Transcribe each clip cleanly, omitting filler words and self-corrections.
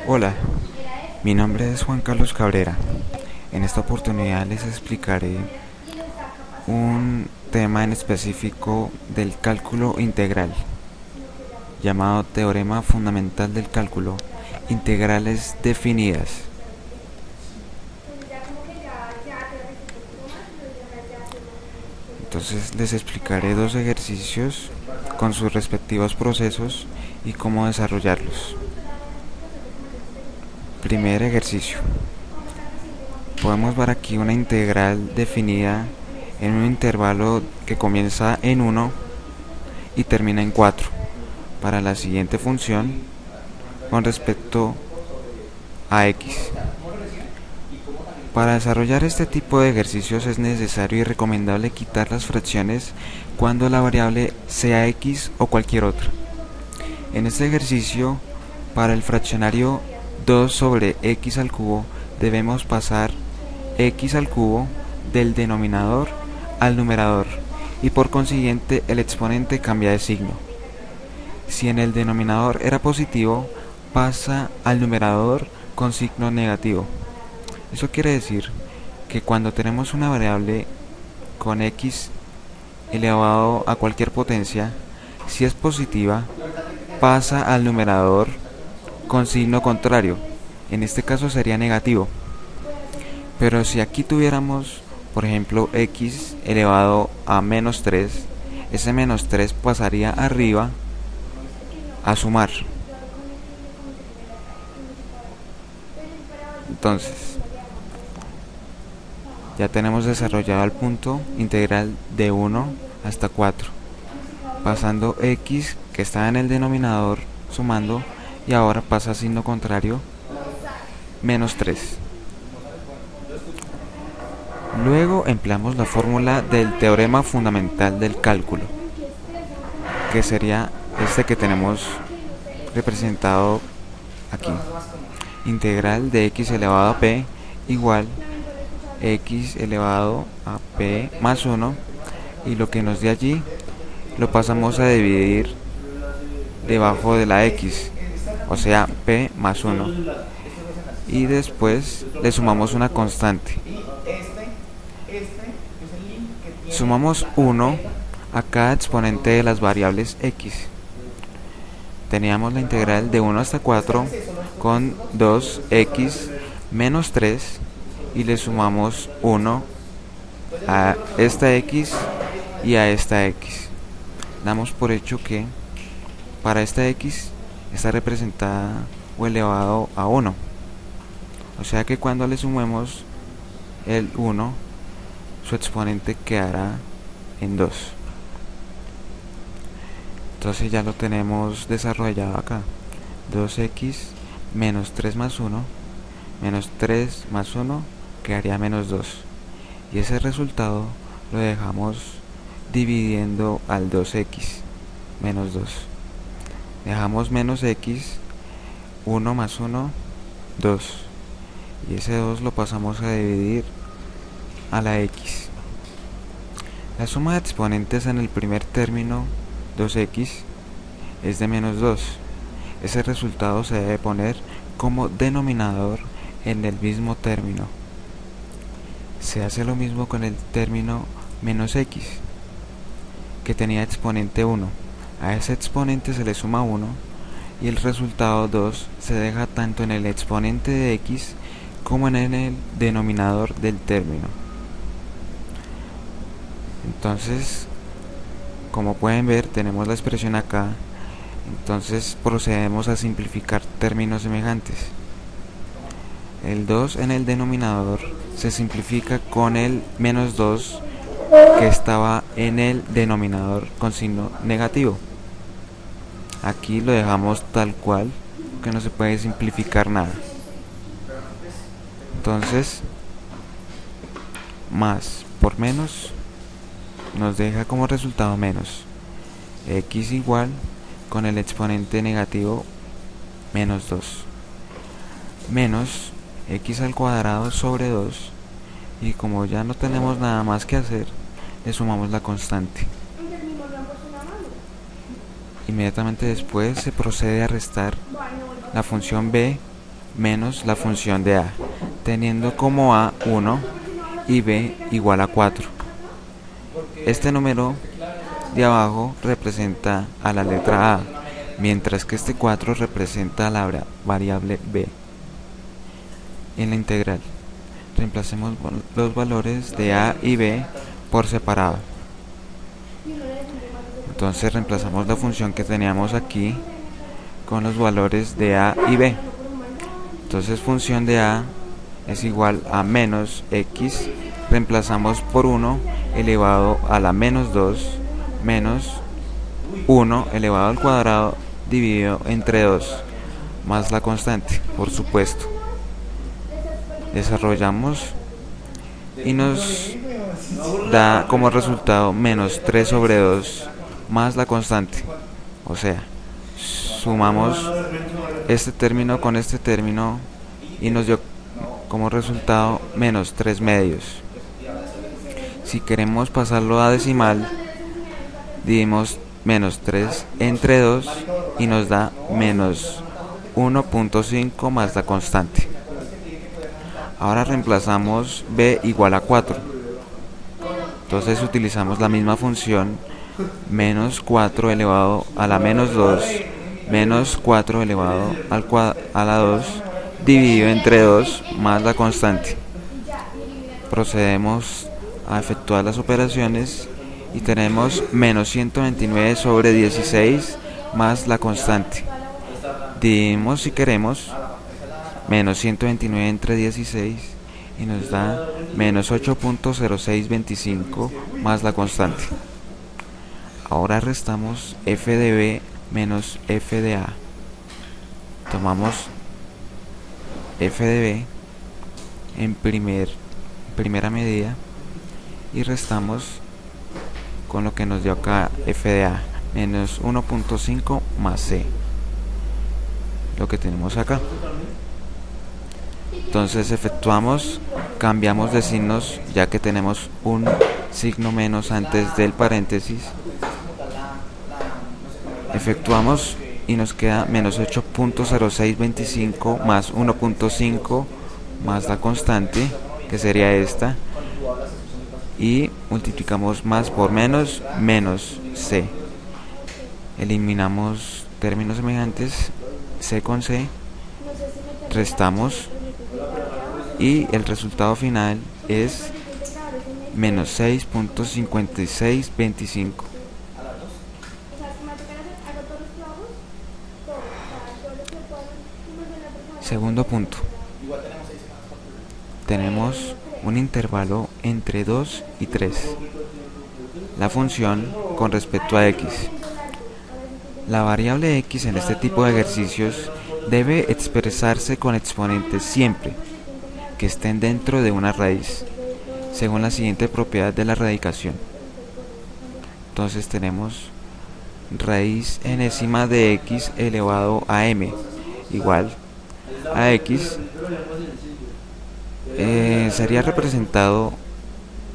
Hola, mi nombre es Juan Carlos Cabrera. En esta oportunidad les explicaré un tema en específico del cálculo integral, llamado teorema fundamental del cálculo, integrales definidas. Entonces les explicaré dos ejercicios con sus respectivos procesos y cómo desarrollarlos. Primer ejercicio. Podemos ver aquí una integral definida en un intervalo que comienza en 1 y termina en 4 para la siguiente función con respecto a x. Para desarrollar este tipo de ejercicios es necesario y recomendable quitar las fracciones cuando la variable sea x o cualquier otra. En este ejercicio, para el fraccionario 2 sobre x al cubo, debemos pasar x al cubo del denominador al numerador y por consiguiente el exponente cambia de signo. Si en el denominador era positivo, pasa al numerador con signo negativo. Eso quiere decir que cuando tenemos una variable con x elevado a cualquier potencia, si es positiva, pasa al numerador con signo contrario. En este caso sería negativo. Pero si aquí tuviéramos, por ejemplo, x elevado a menos 3, ese menos 3 pasaría arriba a sumar. Entonces, ya tenemos desarrollado el punto integral de 1 hasta 4, pasando x que está en el denominador sumando y ahora pasa a signo contrario menos 3. Luego empleamos la fórmula del teorema fundamental del cálculo, que sería este que tenemos representado aquí. Integral de x elevado a p igual x elevado a p más 1, y lo que nos dé allí lo pasamos a dividir debajo de la x, o sea p más 1, y después le sumamos una constante. Sumamos 1 a cada exponente de las variables x. Teníamos la integral de 1 hasta 4 con 2x menos 3 y le sumamos 1 a esta x y a esta x. Damos por hecho que para esta x está representada o elevado a 1. O sea que cuando le sumemos el 1, su exponente quedará en 2. Entonces ya lo tenemos desarrollado acá. 2x menos 3 más 1, menos 3 más 1 quedaría menos 2. Y ese resultado lo dejamos dividiendo al 2x menos 2. Dejamos menos x, 1 más 1, 2. Y ese 2 lo pasamos a dividir a la x. La suma de exponentes en el primer término, 2x, es de menos 2. Ese resultado se debe poner como denominador en el mismo término. Se hace lo mismo con el término menos x, que tenía exponente 1. A ese exponente se le suma 1 y el resultado 2 se deja tanto en el exponente de x como en el denominador del término. Entonces, como pueden ver, tenemos la expresión acá. Entonces procedemos a simplificar términos semejantes. El 2 en el denominador se simplifica con el menos 2 que estaba en el denominador con signo negativo. Aquí lo dejamos tal cual, que no se puede simplificar nada. Entonces, más por menos nos deja como resultado menos. X igual con el exponente negativo menos 2 menos x al cuadrado sobre 2, y como ya no tenemos nada más que hacer, le sumamos la constante. Inmediatamente después se procede a restar la función b menos la función de a, teniendo como a 1 y b igual a 4. Este número de abajo representa a la letra a, mientras que este 4 representa a la variable b. En la integral, reemplacemos los valores de a y b por separado. Entonces reemplazamos la función que teníamos aquí con los valores de a y b. Entonces función de a es igual a menos x, reemplazamos por 1 elevado a la menos 2 menos 1 elevado al cuadrado dividido entre 2 más la constante, por supuesto. Desarrollamos y nos da como resultado menos 3 sobre 2 más la constante. O sea, sumamos este término con este término y nos dio como resultado menos 3 medios. Si queremos pasarlo a decimal, dividimos menos 3 entre 2 y nos da menos 1.5 más la constante. Ahora reemplazamos b igual a 4. Entonces utilizamos la misma función, menos 4 elevado a la menos 2 menos 4 elevado a la 2 dividido entre 2 más la constante. Procedemos a efectuar las operaciones y tenemos menos 129 sobre 16 más la constante. Dividimos si queremos menos 129 entre 16 y nos da menos 8.0625 más la constante. Ahora restamos f de b menos f de a. Tomamos f de b en primera medida y restamos con lo que nos dio acá f de a, menos 1.5 más c, lo que tenemos acá. Entonces efectuamos, cambiamos de signos ya que tenemos un signo menos antes del paréntesis. Efectuamos y nos queda menos 8.0625 más 1.5 más la constante, que sería esta, y multiplicamos más por menos, menos c. Eliminamos términos semejantes, c con c, restamos y el resultado final es menos 6.5625. Segundo punto. Tenemos un intervalo entre 2 y 3. La función con respecto a x. La variable x en este tipo de ejercicios debe expresarse con exponentes siempre que estén dentro de una raíz, según la siguiente propiedad de la radicación. Entonces tenemos raíz enésima de x elevado a m igual a x. Sería representado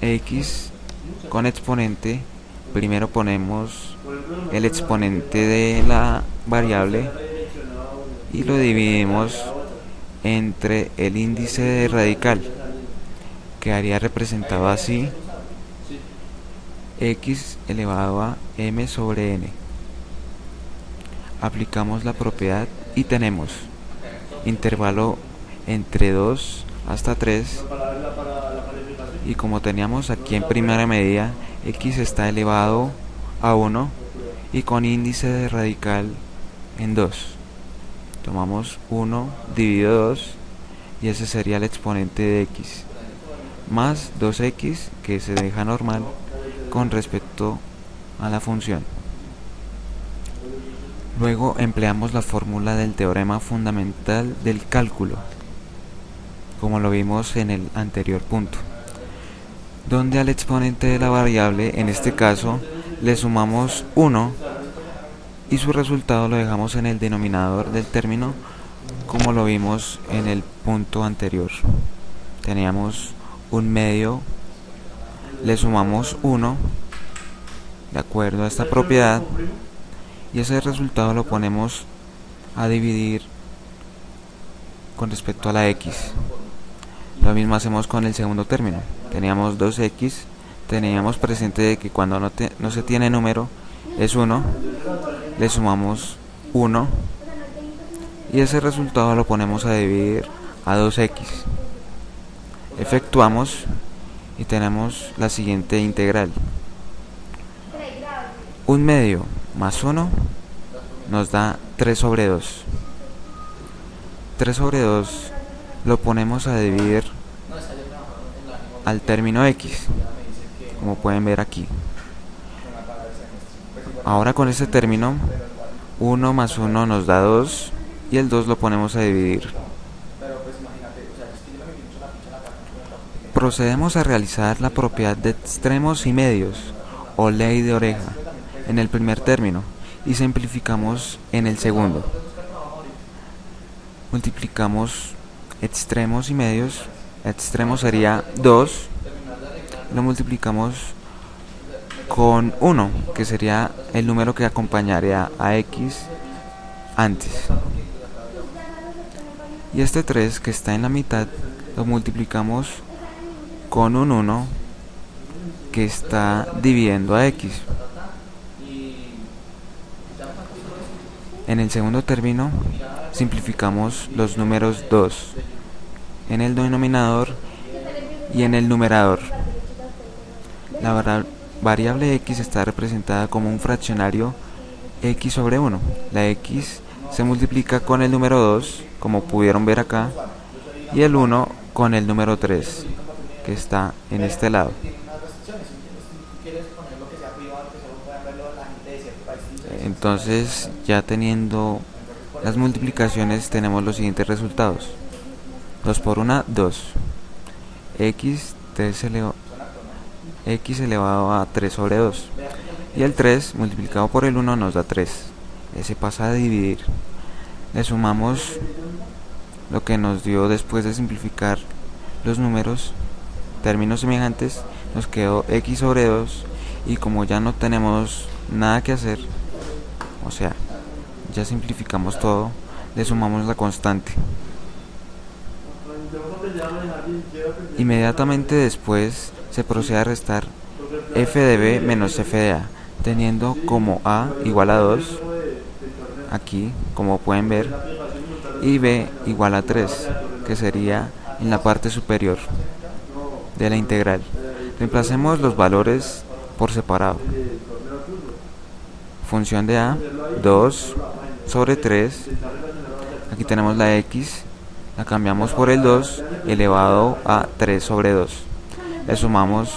x con exponente. Primero ponemos el exponente de la variable y lo dividimos entre el índice de radical, quedaría representado así: x elevado a m sobre n. Aplicamos la propiedad y tenemos intervalo entre 2 hasta 3, y como teníamos aquí en primera medida, x está elevado a 1 y con índice de radical en 2. Tomamos 1 dividido 2 y ese sería el exponente de x, más 2x que se deja normal con respecto a la función. Luego empleamos la fórmula del teorema fundamental del cálculo, como lo vimos en el anterior punto, donde al exponente de la variable, en este caso, le sumamos 1 y su resultado lo dejamos en el denominador del término, como lo vimos en el punto anterior. Teníamos un medio, le sumamos 1 de acuerdo a esta propiedad y ese resultado lo ponemos a dividir con respecto a la x. Lo mismo hacemos con el segundo término. Teníamos 2x, teníamos presente de que cuando no se tiene número es 1, le sumamos 1 y ese resultado lo ponemos a dividir a 2x. Efectuamos y tenemos la siguiente integral. 1 medio más 1 nos da 3 sobre 2. 3 sobre 2 lo ponemos a dividir al término x, como pueden ver aquí. Ahora con este término, 1 más 1 nos da 2 y el 2 lo ponemos a dividir. Procedemos a realizar la propiedad de extremos y medios, o ley de oreja, en el primer término y simplificamos en el segundo. Multiplicamos extremos y medios. Extremo sería 2, lo multiplicamos con 1, que sería el número que acompañaría a x antes. Y este 3 que está en la mitad lo multiplicamos con un 1 que está dividiendo a x. En el segundo término simplificamos los números 2 en el denominador y en el numerador. La variable x está representada como un fraccionario x sobre 1. La x se multiplica con el número 2, como pudieron ver acá, y el 1 con el número 3, que está en este lado. Entonces, ya teniendo las multiplicaciones, tenemos los siguientes resultados. 2 por 1, 2. X elevado a 3 sobre 2. Y el 3 multiplicado por el 1 nos da 3. Ese pasa a dividir. Le sumamos lo que nos dio después de simplificar los números, términos semejantes, nos quedó x sobre 2. Y como ya no tenemos nada que hacer, o sea, ya simplificamos todo, le sumamos la constante. Inmediatamente después se procede a restar f de b menos f de a, teniendo como a igual a 2, aquí como pueden ver, y b igual a 3, que sería en la parte superior de la integral. Reemplacemos los valores por separado. Función de a, 2 sobre 3, aquí tenemos la x, la cambiamos por el 2 elevado a 3 sobre 2. Le sumamos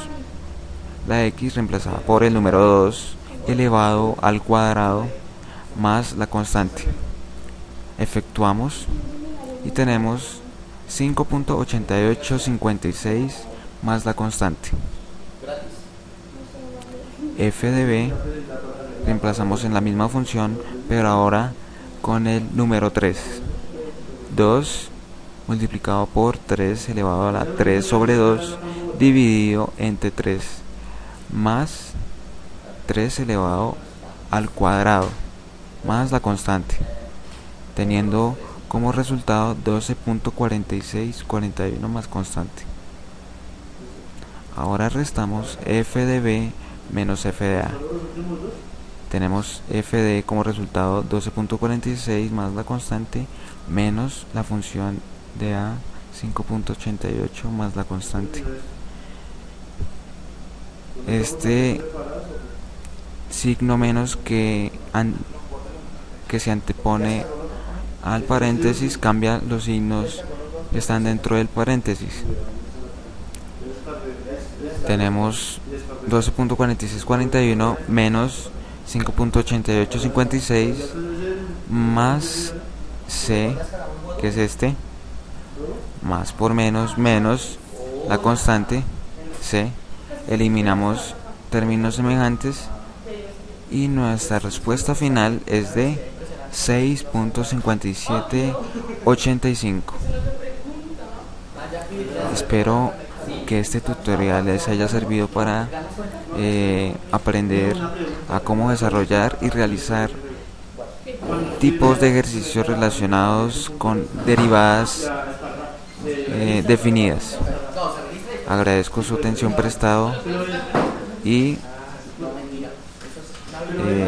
la x reemplazada por el número 2 elevado al cuadrado más la constante. Efectuamos y tenemos 5.8856 más la constante. F de b reemplazamos en la misma función, pero ahora con el número 3. 2 multiplicado por 3 elevado a la 3 sobre 2 dividido entre 3 más 3 elevado al cuadrado más la constante, teniendo como resultado 12.4641 más constante. Ahora restamos f de b menos f de a. Tenemos f de como resultado 12.46 más la constante menos la función de a 5.88 más la constante. Este signo menos que se antepone al paréntesis cambia los signos que están dentro del paréntesis. Tenemos 12.4641 menos 5.8856 más c, que es este, más por menos, menos la constante c. Eliminamos términos semejantes y nuestra respuesta final es de 6.5785. Espero que este tutorial les haya servido para aprender a cómo desarrollar y realizar tipos de ejercicios relacionados con derivadas definidas. Agradezco su atención prestado y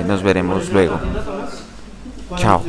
nos veremos luego. Chao.